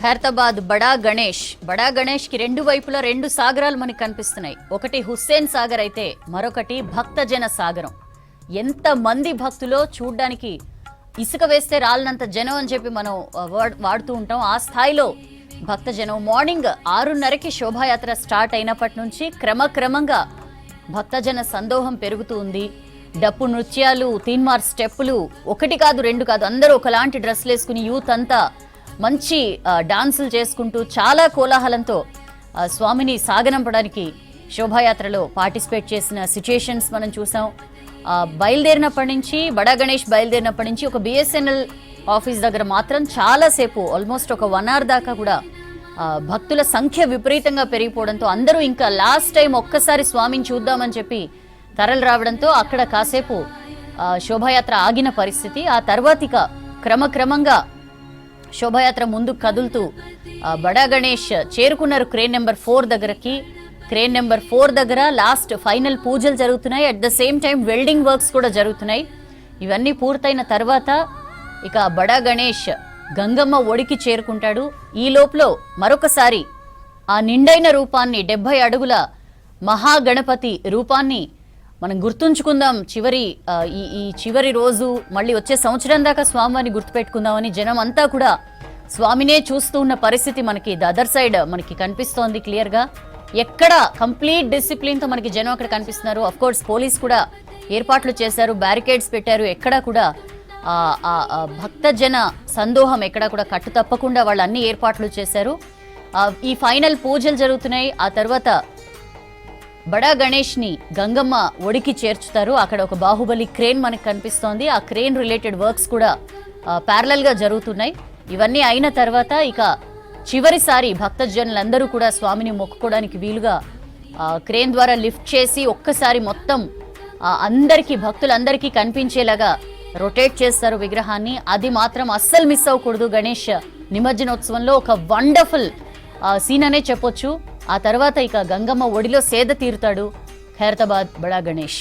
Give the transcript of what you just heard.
ఖైరతాబాద్ బడా గణేష్ కి రెండు వైపులా రెండు సాగరాలు మనకి కనిపిస్తున్నాయి. ఒకటి హుస్సేన్ సాగర్ అయితే మరొకటి భక్తజన సాగరం. ఎంత మంది భక్తులో చూడ్డానికి ఇసుక వేస్తే రాలినంత జనం అని చెప్పి మనం వాడుతూ ఉంటాం. ఆ స్థాయిలో భక్తజనం మార్నింగ్ 6:30కి శోభాయాత్ర స్టార్ట్ అయినప్పటి నుంచి క్రమక్రమంగా భక్తజన సందోహం పెరుగుతూ ఉంది. డప్పు నృత్యాలు, తీన్మార్ స్టెప్పులు, ఒకటి కాదు రెండు కాదు, అందరూ ఒకలాంటి డ్రెస్సులు వేసుకుని యూత్ అంతా మంచి డాన్సులు చేసుకుంటూ చాలా కోలాహలంతో స్వామిని సాగనంపడానికి శోభాయాత్రలో పార్టిసిపేట్ చేసిన సిచ్యుయేషన్స్ మనం చూసాం. బయలుదేరినప్పటి నుంచి బడా గణేష్ బయలుదేరినప్పటి నుంచి ఒక బిఎస్ఎన్ఎల్ ఆఫీస్ దగ్గర మాత్రం చాలాసేపు ఆల్మోస్ట్ ఒక 1 hour దాకా కూడా భక్తుల సంఖ్య విపరీతంగా పెరిగిపోవడంతో అందరూ ఇంకా లాస్ట్ టైం ఒక్కసారి స్వామిని చూద్దామని చెప్పి తరలి రావడంతో అక్కడ కాసేపు శోభాయాత్ర ఆగిన పరిస్థితి. ఆ తర్వాత ఇక క్రమక్రమంగా శోభాయాత్ర ముందుకు కదులుతూ బడా గణేష్ చేరుకున్నారు క్రేన్ నెంబర్ 4 దగ్గరకి. క్రేన్ నెంబర్ 4 దగ్గర లాస్ట్ ఫైనల్ పూజలు జరుగుతున్నాయి. At the same time welding works కూడా జరుగుతున్నాయి. ఇవన్నీ పూర్తయిన తర్వాత ఇక బడా గణేష్ గంగమ్మ ఒడికి చేరుకుంటాడు. ఈ లోపల మరొకసారి ఆ నిండైన రూపాన్ని 70 అడుగుల మహాగణపతి రూపాన్ని మనం గుర్తుంచుకుందాం. ఈ చివరి రోజు మళ్ళీ వచ్చే సంవత్సరం దాకా స్వామిని గుర్తుపెట్టుకుందామని జనం అంతా కూడా స్వామినే చూస్తూ ఉన్న పరిస్థితి మనకి ద అదర్ సైడ్ మనకి కనిపిస్తోంది క్లియర్ గా. ఎక్కడ కంప్లీట్ డిసిప్లిన్ తో మనకి జనం అక్కడ కనిపిస్తున్నారు. అఫ్ కోర్స్ పోలీస్ కూడా ఏర్పాట్లు చేశారు, బ్యారికేడ్స్ పెట్టారు. ఎక్కడా కూడా భక్తజన సందోహం ఎక్కడా కూడా కట్టు తప్పకుండా వాళ్ళు అన్ని ఏర్పాట్లు చేశారు. ఈ ఫైనల్ పూజలు జరుగుతున్నాయి. ఆ తర్వాత బడా గణేష్ ని గంగమ్మ ఒడికి చేర్చుతారు. అక్కడ ఒక బాహుబలి క్రేన్ మనకు కనిపిస్తోంది. ఆ క్రేన్ రిలేటెడ్ వర్క్స్ కూడా ప్యారలల్ గా జరుగుతున్నాయి. ఇవన్నీ అయిన తర్వాత ఇక చివరిసారి భక్తజనులందరూ కూడా స్వామిని మొక్కుకోవడానికి వీలుగా క్రేన్ ద్వారా లిఫ్ట్ చేసి ఒక్కసారి మొత్తం అందరికీ భక్తులందరికీ కనిపించేలాగా రొటేట్ చేస్తారు విగ్రహాన్ని. అది మాత్రం అస్సలు మిస్ అవ్వకూడదు. గణేష్ నిమజ్జనోత్సవంలో ఒక వండర్ఫుల్ సీన్ అనే చెప్పొచ్చు. ఆ తర్వాత ఇక గంగమ్మ ఒడిలో సేద తీరుతాడు ఖైరతాబాద్ బడా గణేష్.